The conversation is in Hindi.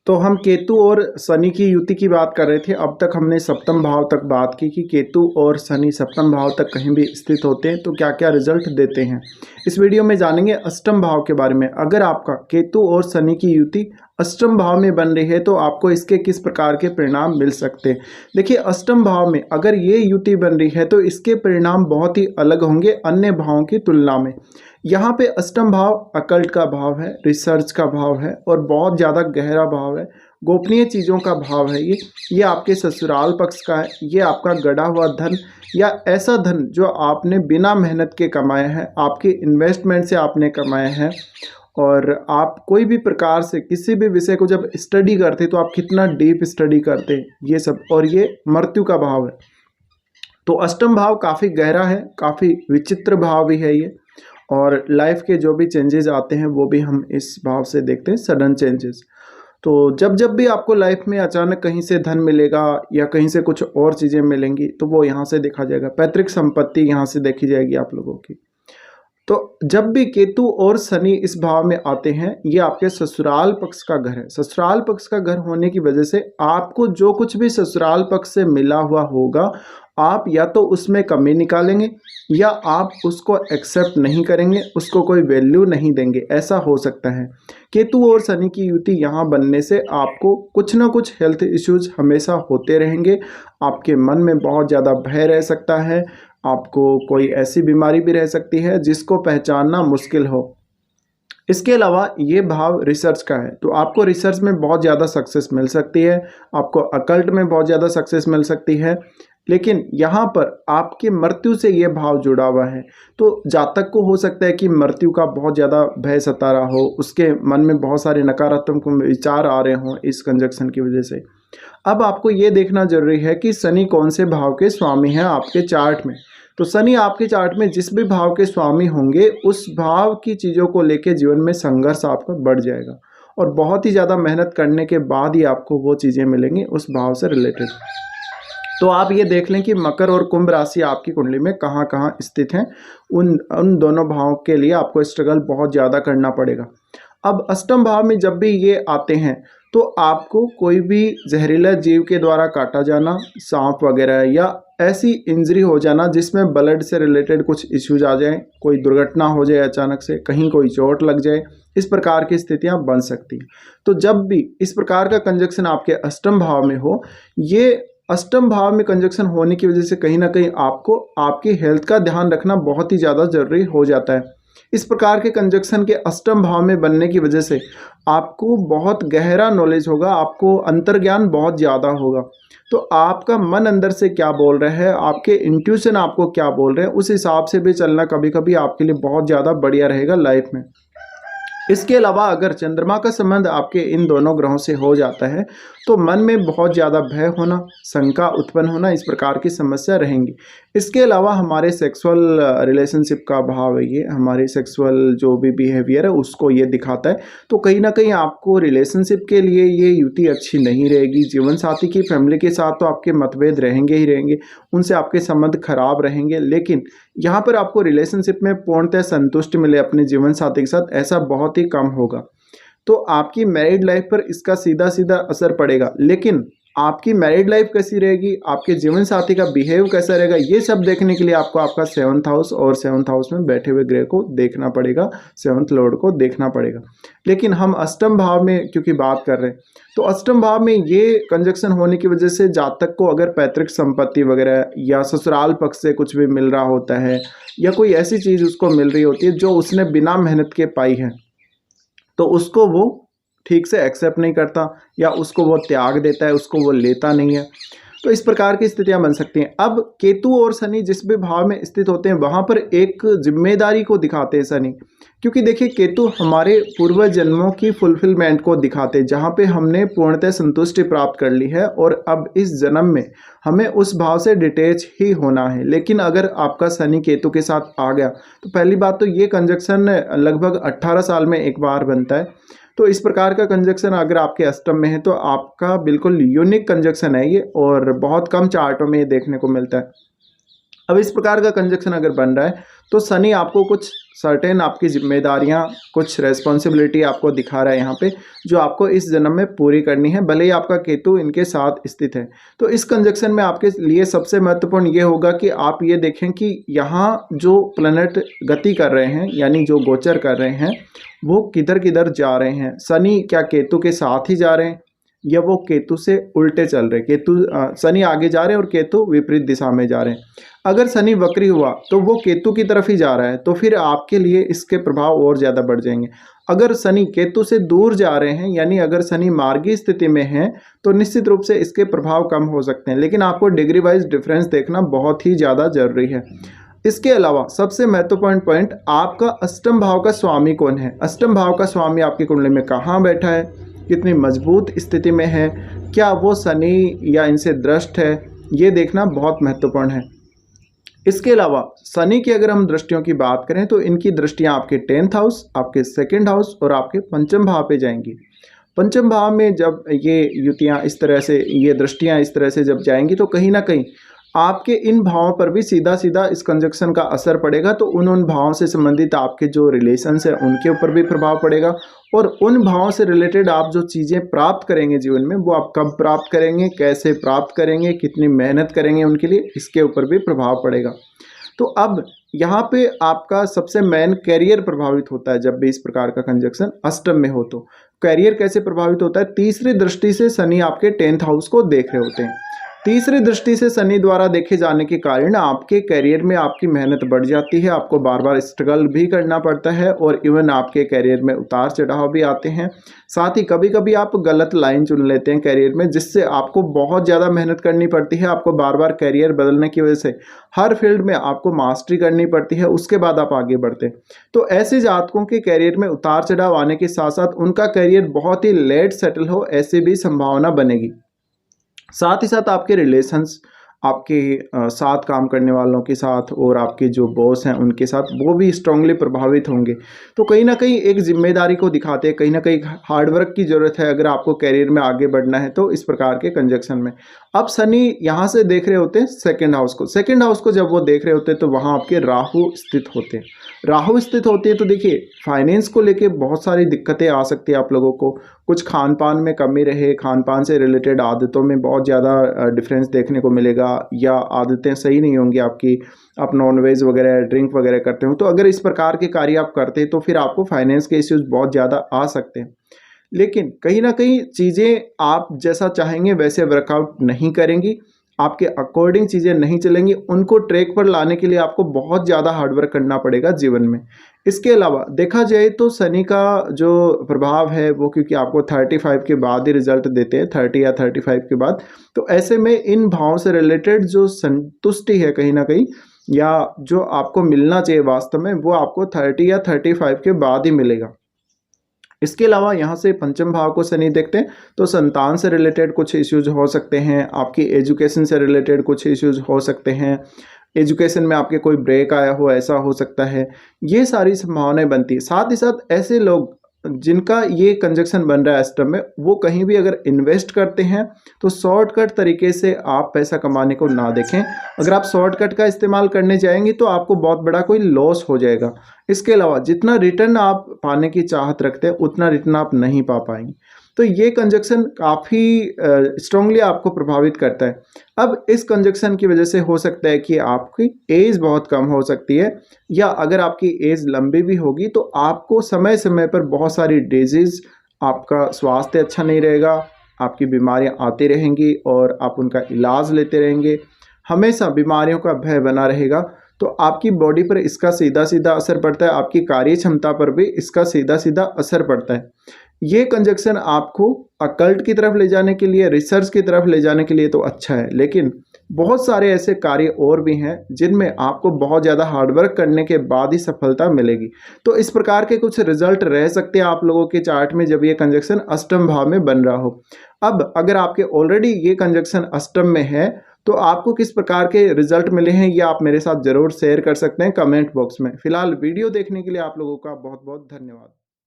तो हम केतु और शनि की युति की बात कर रहे थे। अब तक हमने सप्तम भाव तक बात की कि केतु और शनि सप्तम भाव तक कहीं भी स्थित होते हैं तो क्या क्या रिजल्ट देते हैं। इस वीडियो में जानेंगे अष्टम भाव के बारे में। अगर आपका केतु और शनि की युति अष्टम भाव में बन रही है तो आपको इसके किस प्रकार के परिणाम मिल सकते हैं। देखिए, अष्टम भाव में अगर ये युति बन रही है तो इसके परिणाम बहुत ही अलग होंगे अन्य भावों की तुलना में। यहाँ पे अष्टम भाव अकल्ट का भाव है, रिसर्च का भाव है और बहुत ज़्यादा गहरा भाव है, गोपनीय चीज़ों का भाव है। ये आपके ससुराल पक्ष का है। ये आपका गड़ा हुआ धन या ऐसा धन जो आपने बिना मेहनत के कमाया है, आपके इन्वेस्टमेंट से आपने कमाया है। और आप कोई भी प्रकार से किसी भी विषय को जब स्टडी करते तो आप कितना डीप स्टडी करते, ये सब। और ये मृत्यु का भाव है। तो अष्टम भाव काफ़ी गहरा है, काफ़ी विचित्र भाव भी है ये। और लाइफ के जो भी चेंजेस आते हैं वो भी हम इस भाव से देखते हैं, सडन चेंजेस। तो जब जब भी आपको लाइफ में अचानक कहीं से धन मिलेगा या कहीं से कुछ और चीज़ें मिलेंगी तो वो यहाँ से देखा जाएगा। पैतृक संपत्ति यहाँ से देखी जाएगी आप लोगों की। तो जब भी केतु और शनि इस भाव में आते हैं, ये आपके ससुराल पक्ष का घर है। ससुराल पक्ष का घर होने की वजह से आपको जो कुछ भी ससुराल पक्ष से मिला हुआ होगा, आप या तो उसमें कमी निकालेंगे या आप उसको एक्सेप्ट नहीं करेंगे, उसको कोई वैल्यू नहीं देंगे, ऐसा हो सकता है। केतु और शनि की युति यहाँ बनने से आपको कुछ ना कुछ हेल्थ इश्यूज हमेशा होते रहेंगे। आपके मन में बहुत ज़्यादा भय रह सकता है। आपको कोई ऐसी बीमारी भी रह सकती है जिसको पहचानना मुश्किल हो। इसके अलावा ये भाव रिसर्च का है, तो आपको रिसर्च में बहुत ज़्यादा सक्सेस मिल सकती है, आपको अकल्ट में बहुत ज़्यादा सक्सेस मिल सकती है। लेकिन यहाँ पर आपकी मृत्यु से ये भाव जुड़ा हुआ है, तो जातक को हो सकता है कि मृत्यु का बहुत ज़्यादा भय सता रहा हो, उसके मन में बहुत सारे नकारात्मक विचार आ रहे हों इस कंजक्शन की वजह से। अब आपको ये देखना जरूरी है कि शनि कौन से भाव के स्वामी हैं आपके चार्ट में। तो शनि आपके चार्ट में जिस भी भाव के स्वामी होंगे उस भाव की चीज़ों को लेकर जीवन में संघर्ष आपका बढ़ जाएगा और बहुत ही ज़्यादा मेहनत करने के बाद ही आपको वो चीज़ें मिलेंगी उस भाव से रिलेटेड। तो आप ये देख लें कि मकर और कुंभ राशि आपकी कुंडली में कहाँ कहाँ स्थित हैं। उन दोनों भावों के लिए आपको स्ट्रगल बहुत ज़्यादा करना पड़ेगा। अब अष्टम भाव में जब भी ये आते हैं तो आपको कोई भी जहरीला जीव के द्वारा काटा जाना, सांप वगैरह, या ऐसी इंजरी हो जाना जिसमें ब्लड से रिलेटेड कुछ इश्यूज आ जाए, कोई दुर्घटना हो जाए अचानक से, कहीं कोई चोट लग जाए, इस प्रकार की स्थितियां बन सकती हैं। तो जब भी इस प्रकार का कंजक्शन आपके अष्टम भाव में हो, ये अष्टम भाव में कंजक्शन होने की वजह से कहीं ना कहीं आपको आपकी हेल्थ का ध्यान रखना बहुत ही ज़्यादा जरूरी हो जाता है। इस प्रकार के कंजक्शन के अष्टम भाव में बनने की वजह से आपको बहुत गहरा नॉलेज होगा, आपको अंतर्ज्ञान बहुत ज़्यादा होगा। तो आपका मन अंदर से क्या बोल रहा है, आपके इंट्यूशन आपको क्या बोल रहे हैं, उस हिसाब से भी चलना कभी कभी आपके लिए बहुत ज़्यादा बढ़िया रहेगा लाइफ में। इसके अलावा अगर चंद्रमा का संबंध आपके इन दोनों ग्रहों से हो जाता है तो मन में बहुत ज़्यादा भय होना, शंका उत्पन्न होना, इस प्रकार की समस्या रहेंगी। इसके अलावा हमारे सेक्सुअल रिलेशनशिप का भाव है, ये हमारे सेक्सुअल जो भी बिहेवियर है उसको ये दिखाता है। तो कहीं ना कहीं आपको रिलेशनशिप के लिए ये युति अच्छी नहीं रहेगी। जीवन साथी की फैमिली के साथ तो आपके मतभेद रहेंगे ही रहेंगे, उनसे आपके संबंध खराब रहेंगे, लेकिन यहाँ पर आपको रिलेशनशिप में पूर्णतः संतुष्टि मिले अपने जीवन साथी के साथ, ऐसा बहुत ही कम होगा। तो आपकी मैरिड लाइफ पर इसका सीधा सीधा असर पड़ेगा। लेकिन आपकी मैरिड लाइफ कैसी रहेगी, आपके जीवन साथी का बिहेव कैसा रहेगा, ये सब देखने के लिए आपको आपका 7th हाउस और 7th हाउस में बैठे हुए ग्रह को देखना पड़ेगा, 7th लॉर्ड को देखना पड़ेगा। लेकिन हम अष्टम भाव में क्योंकि बात कर रहे हैं, तो अष्टम भाव में ये कंजक्शन होने की वजह से जातक को अगर पैतृक संपत्ति वगैरह या ससुराल पक्ष से कुछ भी मिल रहा होता है या कोई ऐसी चीज़ उसको मिल रही होती है जो उसने बिना मेहनत के पाई है, तो उसको वो ठीक से एक्सेप्ट नहीं करता या उसको वो त्याग देता है, उसको वो लेता नहीं है। तो इस प्रकार की स्थितियां बन सकती हैं। अब केतु और शनि जिस भी भाव में स्थित होते हैं वहां पर एक जिम्मेदारी को दिखाते हैं शनि, क्योंकि देखिए केतु हमारे पूर्व जन्मों की फुलफिलमेंट को दिखाते हैं, जहां पे हमने पूर्णतः संतुष्टि प्राप्त कर ली है और अब इस जन्म में हमें उस भाव से डिटेच ही होना है। लेकिन अगर आपका शनि केतु के साथ आ गया तो पहली बात तो ये कंजक्शन लगभग 18 साल में एक बार बनता है। तो इस प्रकार का कंजक्शन अगर आपके अष्टम में है तो आपका बिल्कुल यूनिक कंजक्शन है ये, और बहुत कम चार्टों में ये देखने को मिलता है। अब इस प्रकार का कंजक्शन अगर बन रहा है तो शनि आपको कुछ सर्टेन आपकी जिम्मेदारियां, कुछ रेस्पॉन्सिबिलिटी आपको दिखा रहा है यहाँ पे, जो आपको इस जन्म में पूरी करनी है, भले ही आपका केतु इनके साथ स्थित है। तो इस कंजक्शन में आपके लिए सबसे महत्वपूर्ण ये होगा कि आप ये देखें कि यहाँ जो प्लैनेट गति कर रहे हैं, यानी जो गोचर कर रहे हैं, वो किधर किधर जा रहे हैं। शनि क्या केतु के साथ ही जा रहे हैं या वो केतु से उल्टे चल रहे हैं? शनि आगे जा रहे हैं और केतु विपरीत दिशा में जा रहे हैं। अगर शनि वक्री हुआ तो वो केतु की तरफ ही जा रहा है, तो फिर आपके लिए इसके प्रभाव और ज़्यादा बढ़ जाएंगे। अगर शनि केतु से दूर जा रहे हैं, यानी अगर शनि मार्गी स्थिति में है, तो निश्चित रूप से इसके प्रभाव कम हो सकते हैं, लेकिन आपको डिग्री वाइज डिफरेंस देखना बहुत ही ज़्यादा जरूरी है। इसके अलावा सबसे महत्वपूर्ण पॉइंट, आपका अष्टम भाव का स्वामी कौन है। अष्टम भाव का स्वामी आपकी कुंडली में कहाँ बैठा है, कितनी मजबूत स्थिति में है, क्या वो शनि या इनसे दृष्ट है, ये देखना बहुत महत्वपूर्ण है। इसके अलावा शनि की अगर हम दृष्टियों की बात करें तो इनकी दृष्टियां आपके 10th हाउस, आपके 2nd हाउस और आपके पंचम भाव पे जाएंगी। पंचम भाव में जब ये युतियां इस तरह से, ये दृष्टियां इस तरह से जब जाएंगी तो कहीं ना कहीं आपके इन भावों पर भी सीधा सीधा इस कंजक्शन का असर पड़ेगा। तो उन भावों से संबंधित आपके जो रिलेशंस है उनके ऊपर भी प्रभाव पड़ेगा, और उन भावों से रिलेटेड आप जो चीज़ें प्राप्त करेंगे जीवन में, वो आप कब प्राप्त करेंगे, कैसे प्राप्त करेंगे, कितनी मेहनत करेंगे उनके लिए, इसके ऊपर भी प्रभाव पड़ेगा। तो अब यहाँ पे आपका सबसे मेन कैरियर प्रभावित होता है जब भी इस प्रकार का कंजक्शन अष्टम में हो। तो कैरियर कैसे प्रभावित होता है? तीसरी दृष्टि से शनि आपके 10th हाउस को देख रहे होते हैं। तीसरी दृष्टि से शनि द्वारा देखे जाने के कारण आपके करियर में आपकी मेहनत बढ़ जाती है, आपको बार बार स्ट्रगल भी करना पड़ता है, और इवन आपके करियर में उतार चढ़ाव भी आते हैं। साथ ही कभी कभी आप गलत लाइन चुन लेते हैं करियर में, जिससे आपको बहुत ज़्यादा मेहनत करनी पड़ती है। आपको बार बार करियर बदलने की वजह से हर फील्ड में आपको मास्टरी करनी पड़ती है, उसके बाद आप आगे बढ़ते हैं। तो ऐसे जातकों के करियर में उतार चढ़ाव आने के साथ साथ उनका करियर बहुत ही लेट सेटल हो, ऐसी भी संभावना बनेगी। साथ ही साथ आपके रिलेशंस, आपके साथ काम करने वालों के साथ और आपके जो बॉस हैं उनके साथ, वो भी स्ट्रांगली प्रभावित होंगे। तो कहीं ना कहीं एक जिम्मेदारी को दिखाते हैं, कहीं ना कहीं हार्डवर्क की ज़रूरत है अगर आपको कैरियर में आगे बढ़ना है तो इस प्रकार के कंजक्शन में। अब शनि यहाँ से देख रहे होते हैं 2nd हाउस को। 2nd हाउस को जब वो देख रहे होते हैं तो वहाँ आपके राहु स्थित होते हैं। राहु स्थित होती है तो देखिए, फाइनेंस को लेके बहुत सारी दिक्कतें आ सकती है आप लोगों को। कुछ खान पान में कमी रहे, खान पान से रिलेटेड आदतों में बहुत ज़्यादा डिफरेंस देखने को मिलेगा, या आदतें सही नहीं होंगी आपकी, आप नॉनवेज वगैरह, ड्रिंक वगैरह करते हो। तो अगर इस प्रकार के कार्य आप करते हैं तो फिर आपको फाइनेंस के इश्यूज बहुत ज़्यादा आ सकते हैं। लेकिन कहीं ना कहीं चीज़ें आप जैसा चाहेंगे वैसे वर्कआउट नहीं करेंगी, आपके अकॉर्डिंग चीज़ें नहीं चलेंगी। उनको ट्रैक पर लाने के लिए आपको बहुत ज़्यादा हार्डवर्क करना पड़ेगा जीवन में। इसके अलावा देखा जाए तो शनि का जो प्रभाव है वो, क्योंकि आपको 35 के बाद ही रिजल्ट देते हैं, 30 या 35 के बाद, तो ऐसे में इन भावों से रिलेटेड जो संतुष्टि है कहीं ना कहीं, या जो आपको मिलना चाहिए वास्तव में, वो आपको 30 या 35 के बाद ही मिलेगा। इसके अलावा यहाँ से पंचम भाव को शनि देखते हैं तो संतान से रिलेटेड कुछ इश्यूज हो सकते हैं, आपकी एजुकेशन से रिलेटेड कुछ इश्यूज हो सकते हैं, एजुकेशन में आपके कोई ब्रेक आया हो, ऐसा हो सकता है। ये सारी संभावनाएं बनती है। साथ ही साथ ऐसे लोग जिनका ये कंजक्शन बन रहा है अष्टम में, वो कहीं भी अगर इन्वेस्ट करते हैं तो शॉर्टकट तरीके से आप पैसा कमाने को ना देखें। अगर आप शॉर्टकट का इस्तेमाल करने जाएंगे तो आपको बहुत बड़ा कोई लॉस हो जाएगा। इसके अलावा जितना रिटर्न आप पाने की चाहत रखते हैं उतना रिटर्न आप नहीं पा पाएंगे। तो ये कंजक्शन काफ़ी स्ट्रांगली आपको प्रभावित करता है। अब इस कंजक्शन की वजह से हो सकता है कि आपकी एज बहुत कम हो सकती है, या अगर आपकी एज लंबी भी होगी तो आपको समय समय पर बहुत सारी डिजीज़, आपका स्वास्थ्य अच्छा नहीं रहेगा, आपकी बीमारियां आती रहेंगी और आप उनका इलाज लेते रहेंगे, हमेशा बीमारियों का भय बना रहेगा। तो आपकी बॉडी पर इसका सीधा सीधा असर पड़ता है, आपकी कार्य क्षमता पर भी इसका सीधा सीधा असर पड़ता है। ये कंजक्शन आपको अकल्ट की तरफ ले जाने के लिए, रिसर्च की तरफ ले जाने के लिए तो अच्छा है, लेकिन बहुत सारे ऐसे कार्य और भी हैं जिनमें आपको बहुत ज़्यादा हार्डवर्क करने के बाद ही सफलता मिलेगी। तो इस प्रकार के कुछ रिजल्ट रह सकते हैं आप लोगों के चार्ट में जब ये कंजक्शन अष्टम भाव में बन रहा हो। अब अगर आपके ऑलरेडी ये कंजक्शन अष्टम में है तो आपको किस प्रकार के रिजल्ट मिले हैं ये आप मेरे साथ ज़रूर शेयर कर सकते हैं कमेंट बॉक्स में। फिलहाल वीडियो देखने के लिए आप लोगों का बहुत बहुत धन्यवाद।